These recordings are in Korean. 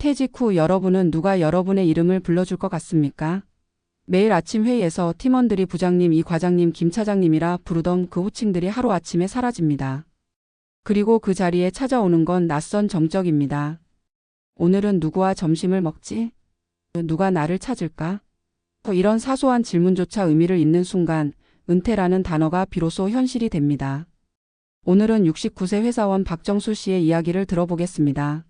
퇴직 후 여러분은 누가 여러분의 이름을 불러줄 것 같습니까? 매일 아침 회의에서 팀원들이 부장님, 이 과장님, 김 차장님이라 부르던 그 호칭들이 하루아침에 사라집니다. 그리고 그 자리에 찾아오는 건 낯선 정적입니다. 오늘은 누구와 점심을 먹지? 누가 나를 찾을까? 이런 사소한 질문조차 의미를 잇는 순간 은퇴라는 단어가 비로소 현실이 됩니다. 오늘은 69세 회사원 박정수 씨의 이야기를 들어보겠습니다.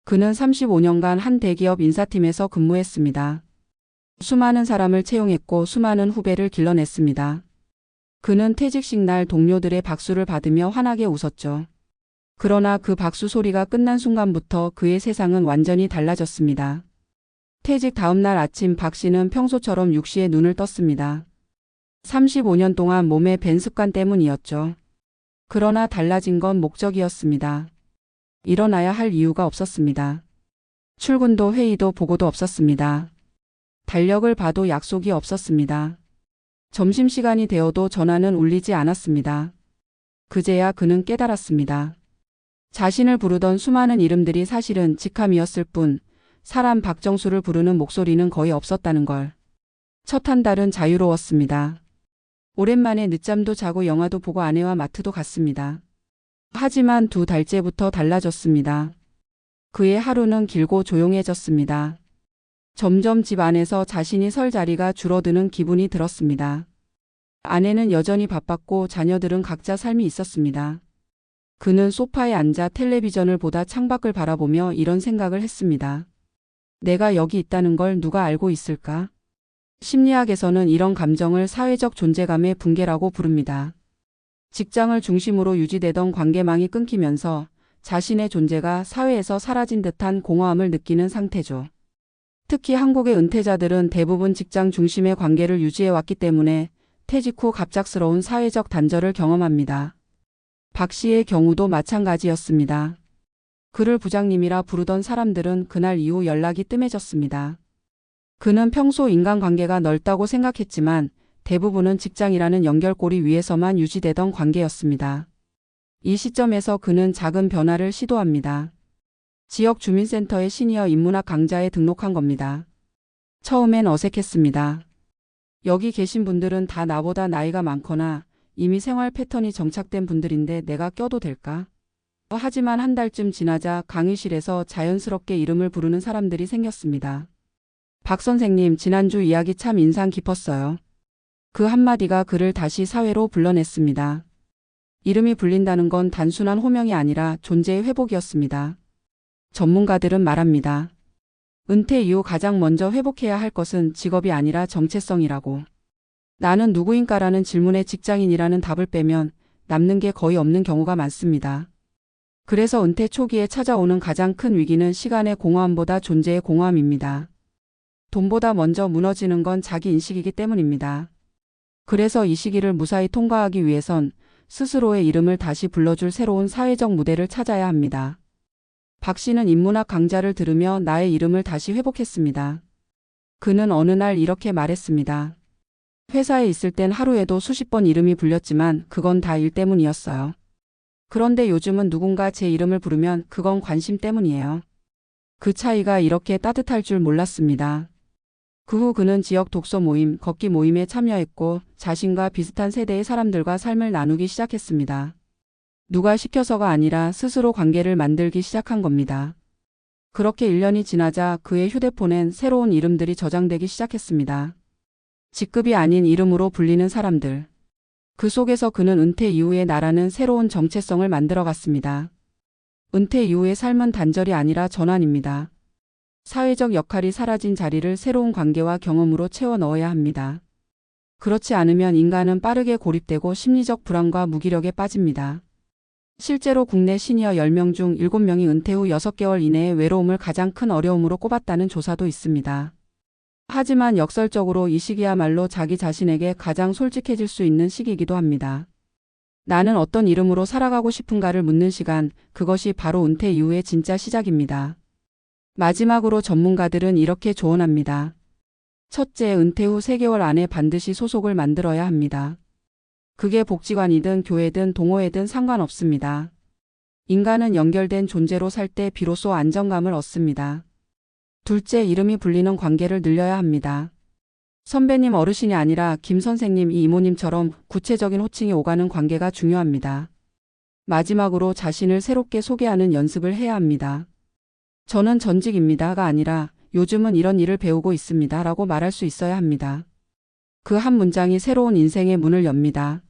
그는 35년간 한 대기업 인사팀에서 근무했습니다. 수많은 사람을 채용했고 수많은 후배를 길러냈습니다. 그는 퇴직식 날 동료들의 박수를 받으며 환하게 웃었죠. 그러나 그 박수 소리가 끝난 순간부터 그의 세상은 완전히 달라졌습니다. 퇴직 다음 날 아침 박 씨는 평소처럼 6시에 눈을 떴습니다. 35년 동안 몸에 밴 습관 때문이었죠. 그러나 달라진 건 목적이었습니다. 일어나야 할 이유가 없었습니다. 출근도 회의도 보고도 없었습니다. 달력을 봐도 약속이 없었습니다. 점심시간이 되어도 전화는 울리지 않았습니다. 그제야 그는 깨달았습니다. 자신을 부르던 수많은 이름들이 사실은 직함이었을 뿐 사람 박정수를 부르는 목소리는 거의 없었다는 걸. 첫 한 달은 자유로웠습니다. 오랜만에 늦잠도 자고 영화도 보고 아내와 마트도 갔습니다. 하지만 두 달째부터 달라졌습니다. 그의 하루는 길고 조용해졌습니다. 점점 집 안에서 자신이 설 자리가 줄어드는 기분이 들었습니다. 아내는 여전히 바빴고 자녀들은 각자 삶이 있었습니다. 그는 소파에 앉아 텔레비전을 보다 창밖을 바라보며 이런 생각을 했습니다. 내가 여기 있다는 걸 누가 알고 있을까? 심리학에서는 이런 감정을 사회적 존재감의 붕괴라고 부릅니다. 직장을 중심으로 유지되던 관계망이 끊기면서 자신의 존재가 사회에서 사라진 듯한 공허함을 느끼는 상태죠. 특히 한국의 은퇴자들은 대부분 직장 중심의 관계를 유지해왔기 때문에 퇴직 후 갑작스러운 사회적 단절을 경험합니다. 박 씨의 경우도 마찬가지였습니다. 그를 부장님이라 부르던 사람들은 그날 이후 연락이 뜸해졌습니다. 그는 평소 인간관계가 넓다고 생각했지만 대부분은 직장이라는 연결고리 위에서만 유지되던 관계였습니다. 이 시점에서 그는 작은 변화를 시도합니다. 지역 주민센터의 시니어 인문학 강좌에 등록한 겁니다. 처음엔 어색했습니다. 여기 계신 분들은 다 나보다 나이가 많거나 이미 생활 패턴이 정착된 분들인데 내가 껴도 될까? 하지만 한 달쯤 지나자 강의실에서 자연스럽게 이름을 부르는 사람들이 생겼습니다. 박 선생님, 지난주 이야기 참 인상 깊었어요. 그 한마디가 그를 다시 사회로 불러냈습니다. 이름이 불린다는 건 단순한 호명이 아니라 존재의 회복이었습니다. 전문가들은 말합니다. 은퇴 이후 가장 먼저 회복해야 할 것은 직업이 아니라 정체성이라고. 나는 누구인가라는 질문에 직장인이라는 답을 빼면 남는 게 거의 없는 경우가 많습니다. 그래서 은퇴 초기에 찾아오는 가장 큰 위기는 시간의 공허함보다 존재의 공허함입니다. 돈보다 먼저 무너지는 건 자기 인식이기 때문입니다. 그래서 이 시기를 무사히 통과하기 위해선 스스로의 이름을 다시 불러줄 새로운 사회적 무대를 찾아야 합니다. 박 씨는 인문학 강좌를 들으며 나의 이름을 다시 회복했습니다. 그는 어느 날 이렇게 말했습니다. 회사에 있을 땐 하루에도 수십 번 이름이 불렸지만 그건 다 일 때문이었어요. 그런데 요즘은 누군가 제 이름을 부르면 그건 관심 때문이에요. 그 차이가 이렇게 따뜻할 줄 몰랐습니다. 그 후 그는 지역 독서 모임, 걷기 모임에 참여했고 자신과 비슷한 세대의 사람들과 삶을 나누기 시작했습니다. 누가 시켜서가 아니라 스스로 관계를 만들기 시작한 겁니다. 그렇게 1년이 지나자 그의 휴대폰엔 새로운 이름들이 저장되기 시작했습니다. 직급이 아닌 이름으로 불리는 사람들. 그 속에서 그는 은퇴 이후의 나라는 새로운 정체성을 만들어갔습니다. 은퇴 이후의 삶은 단절이 아니라 전환입니다. 사회적 역할이 사라진 자리를 새로운 관계와 경험으로 채워 넣어야 합니다. 그렇지 않으면 인간은 빠르게 고립되고 심리적 불안과 무기력에 빠집니다. 실제로 국내 시니어 10명 중 7명이 은퇴 후 6개월 이내에 외로움을 가장 큰 어려움으로 꼽았다는 조사도 있습니다. 하지만 역설적으로 이 시기야말로 자기 자신에게 가장 솔직해질 수 있는 시기이기도 합니다. 나는 어떤 이름으로 살아가고 싶은가를 묻는 시간, 그것이 바로 은퇴 이후의 진짜 시작입니다. 마지막으로 전문가들은 이렇게 조언합니다. 첫째, 은퇴 후 3개월 안에 반드시 소속을 만들어야 합니다. 그게 복지관이든 교회든 동호회든 상관없습니다. 인간은 연결된 존재로 살 때 비로소 안정감을 얻습니다. 둘째, 이름이 불리는 관계를 늘려야 합니다. 선배님, 어르신이 아니라 김 선생님, 이 이모님처럼 구체적인 호칭이 오가는 관계가 중요합니다. 마지막으로 자신을 새롭게 소개하는 연습을 해야 합니다. 저는 전직입니다가 아니라 요즘은 이런 일을 배우고 있습니다 라고 말할 수 있어야 합니다. 그 한 문장이 새로운 인생의 문을 엽니다.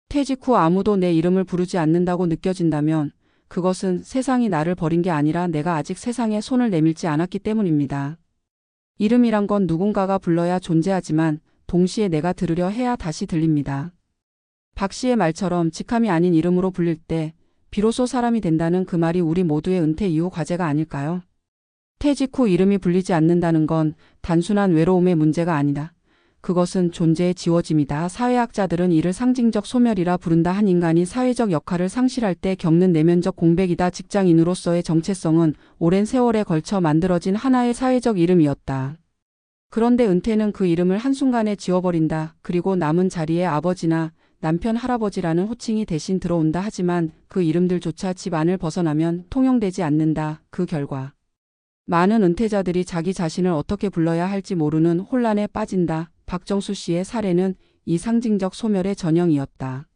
퇴직 후 아무도 내 이름을 부르지 않는다고 느껴진다면 그것은 세상이 나를 버린 게 아니라 내가 아직 세상에 손을 내밀지 않았기 때문입니다. 이름이란 건 누군가가 불러야 존재하지만 동시에 내가 들으려 해야 다시 들립니다. 박 씨의 말처럼 직함이 아닌 이름으로 불릴 때 비로소 사람이 된다는 그 말이 우리 모두의 은퇴 이후 과제가 아닐까요? 퇴직 후 이름이 불리지 않는다는 건 단순한 외로움의 문제가 아니다. 그것은 존재의 지워짐이다. 사회학자들은 이를 상징적 소멸이라 부른다. 한 인간이 사회적 역할을 상실할 때 겪는 내면적 공백이다. 직장인으로서의 정체성은 오랜 세월에 걸쳐 만들어진 하나의 사회적 이름이었다. 그런데 은퇴는 그 이름을 한순간에 지워버린다. 그리고 남은 자리에 아버지나 남편, 할아버지라는 호칭이 대신 들어온다. 하지만 그 이름들조차 집 안을 벗어나면 통용되지 않는다. 그 결과 많은 은퇴자들이 자기 자신을 어떻게 불러야 할지 모르는 혼란에 빠진다. 박정수 씨의 사례는 이 상징적 소멸의 전형이었다.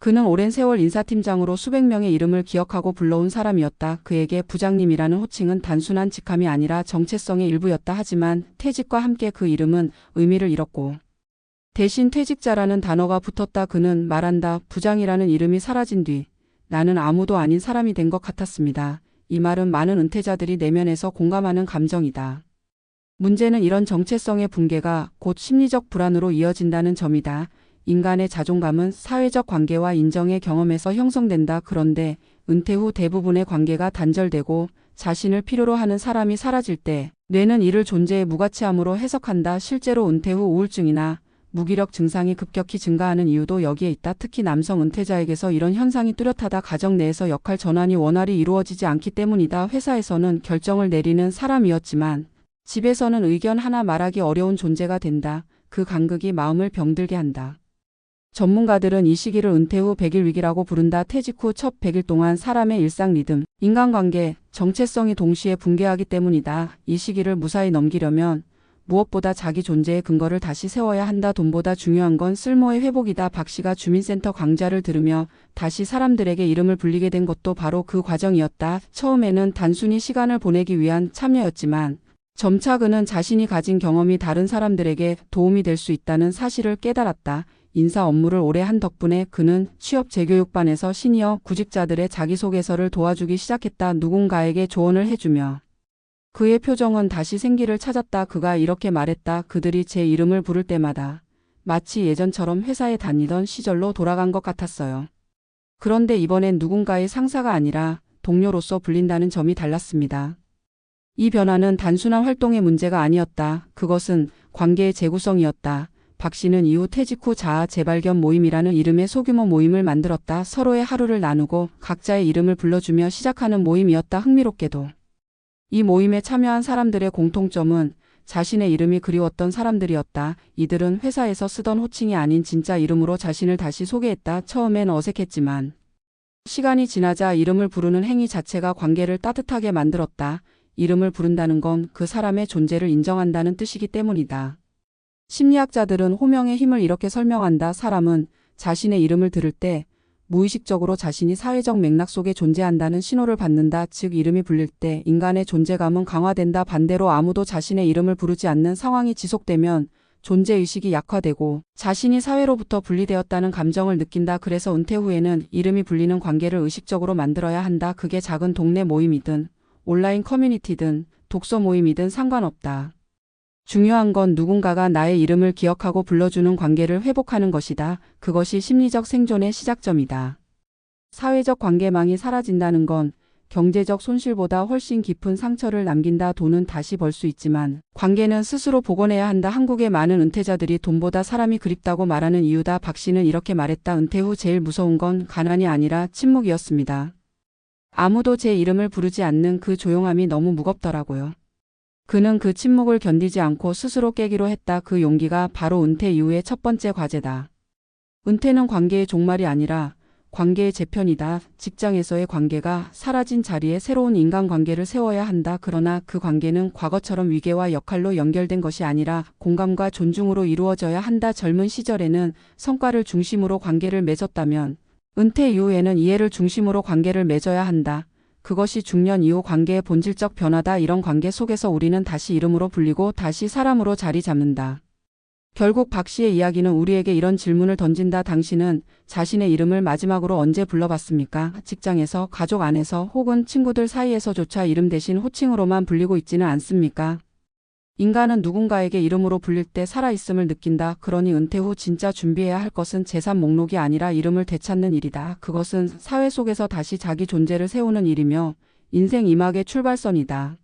그는 오랜 세월 인사팀장으로 수백 명의 이름을 기억하고 불러온 사람이었다. 그에게 부장님이라는 호칭은 단순한 직함이 아니라 정체성의 일부였다. 하지만 퇴직과 함께 그 이름은 의미를 잃었고 대신 퇴직자라는 단어가 붙었다. 그는 말한다. 부장이라는 이름이 사라진 뒤 나는 아무도 아닌 사람이 된 것 같았습니다. 이 말은 많은 은퇴자들이 내면에서 공감하는 감정이다. 문제는 이런 정체성의 붕괴가 곧 심리적 불안으로 이어진다는 점이다. 인간의 자존감은 사회적 관계와 인정의 경험에서 형성된다. 그런데 은퇴 후 대부분의 관계가 단절되고 자신을 필요로 하는 사람이 사라질 때 뇌는 이를 존재의 무가치함으로 해석한다. 실제로 은퇴 후 우울증이나 무기력 증상이 급격히 증가하는 이유도 여기에 있다. 특히 남성 은퇴자에게서 이런 현상이 뚜렷하다. 가정 내에서 역할 전환이 원활히 이루어지지 않기 때문이다. 회사에서는 결정을 내리는 사람이었지만 집에서는 의견 하나 말하기 어려운 존재가 된다. 그 간극이 마음을 병들게 한다. 전문가들은 이 시기를 은퇴 후 100일 위기라고 부른다. 퇴직 후 첫 100일 동안 사람의 일상 리듬, 인간관계, 정체성이 동시에 붕괴하기 때문이다. 이 시기를 무사히 넘기려면 무엇보다 자기 존재의 근거를 다시 세워야 한다. 돈보다 중요한 건 쓸모의 회복이다. 박 씨가 주민센터 강좌를 들으며 다시 사람들에게 이름을 불리게 된 것도 바로 그 과정이었다. 처음에는 단순히 시간을 보내기 위한 참여였지만 점차 그는 자신이 가진 경험이 다른 사람들에게 도움이 될 수 있다는 사실을 깨달았다. 인사 업무를 오래 한 덕분에 그는 취업 재교육반에서 시니어 구직자들의 자기소개서를 도와주기 시작했다. 누군가에게 조언을 해주며 그의 표정은 다시 생기를 찾았다. 그가 이렇게 말했다. 그들이 제 이름을 부를 때마다 마치 예전처럼 회사에 다니던 시절로 돌아간 것 같았어요. 그런데 이번엔 누군가의 상사가 아니라 동료로서 불린다는 점이 달랐습니다. 이 변화는 단순한 활동의 문제가 아니었다. 그것은 관계의 재구성이었다. 박 씨는 이후 퇴직 후 자아 재발견 모임이라는 이름의 소규모 모임을 만들었다. 서로의 하루를 나누고 각자의 이름을 불러주며 시작하는 모임이었다. 흥미롭게도 이 모임에 참여한 사람들의 공통점은 자신의 이름이 그리웠던 사람들이었다. 이들은 회사에서 쓰던 호칭이 아닌 진짜 이름으로 자신을 다시 소개했다. 처음엔 어색했지만 시간이 지나자 이름을 부르는 행위 자체가 관계를 따뜻하게 만들었다. 이름을 부른다는 건 그 사람의 존재를 인정한다는 뜻이기 때문이다. 심리학자들은 호명의 힘을 이렇게 설명한다. 사람은 자신의 이름을 들을 때 무의식적으로 자신이 사회적 맥락 속에 존재한다는 신호를 받는다. 즉 이름이 불릴 때 인간의 존재감은 강화된다. 반대로 아무도 자신의 이름을 부르지 않는 상황이 지속되면 존재의식이 약화되고 자신이 사회로부터 분리되었다는 감정을 느낀다. 그래서 은퇴 후에는 이름이 불리는 관계를 의식적으로 만들어야 한다. 그게 작은 동네 모임이든 온라인 커뮤니티든 독서 모임이든 상관없다. 중요한 건 누군가가 나의 이름을 기억하고 불러주는 관계를 회복하는 것이다. 그것이 심리적 생존의 시작점이다. 사회적 관계망이 사라진다는 건 경제적 손실보다 훨씬 깊은 상처를 남긴다. 돈은 다시 벌 수 있지만 관계는 스스로 복원해야 한다. 한국의 많은 은퇴자들이 돈보다 사람이 그립다고 말하는 이유다. 박 씨는 이렇게 말했다. 은퇴 후 제일 무서운 건 가난이 아니라 침묵이었습니다. 아무도 제 이름을 부르지 않는 그 조용함이 너무 무겁더라고요. 그는 그 침묵을 견디지 않고 스스로 깨기로 했다. 그 용기가 바로 은퇴 이후의 첫 번째 과제다. 은퇴는 관계의 종말이 아니라 관계의 재편이다. 직장에서의 관계가 사라진 자리에 새로운 인간관계를 세워야 한다. 그러나 그 관계는 과거처럼 위계와 역할로 연결된 것이 아니라 공감과 존중으로 이루어져야 한다. 젊은 시절에는 성과를 중심으로 관계를 맺었다면 은퇴 이후에는 이해를 중심으로 관계를 맺어야 한다. 그것이 중년 이후 관계의 본질적 변화다. 이런 관계 속에서 우리는 다시 이름으로 불리고 다시 사람으로 자리 잡는다. 결국 박 씨의 이야기는 우리에게 이런 질문을 던진다. 당신은 자신의 이름을 마지막으로 언제 불러봤습니까? 직장에서, 가족 안에서 혹은 친구들 사이에서조차 이름 대신 호칭으로만 불리고 있지는 않습니까? 인간은 누군가에게 이름으로 불릴 때 살아있음을 느낀다. 그러니 은퇴 후 진짜 준비해야 할 것은 재산 목록이 아니라 이름을 되찾는 일이다. 그것은 사회 속에서 다시 자기 존재를 세우는 일이며 인생 이막의 출발선이다.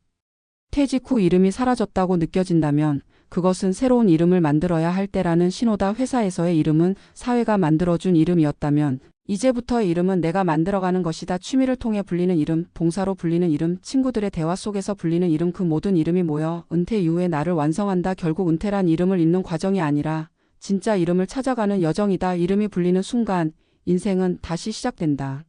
퇴직 후 이름이 사라졌다고 느껴진다면 그것은 새로운 이름을 만들어야 할 때라는 신호다. 회사에서의 이름은 사회가 만들어준 이름이었다면 이제부터의 이름은 내가 만들어가는 것이다. 취미를 통해 불리는 이름, 봉사로 불리는 이름, 친구들의 대화 속에서 불리는 이름, 그 모든 이름이 모여 은퇴 이후의 나를 완성한다. 결국 은퇴란 이름을 잇는 과정이 아니라 진짜 이름을 찾아가는 여정이다. 이름이 불리는 순간 인생은 다시 시작된다.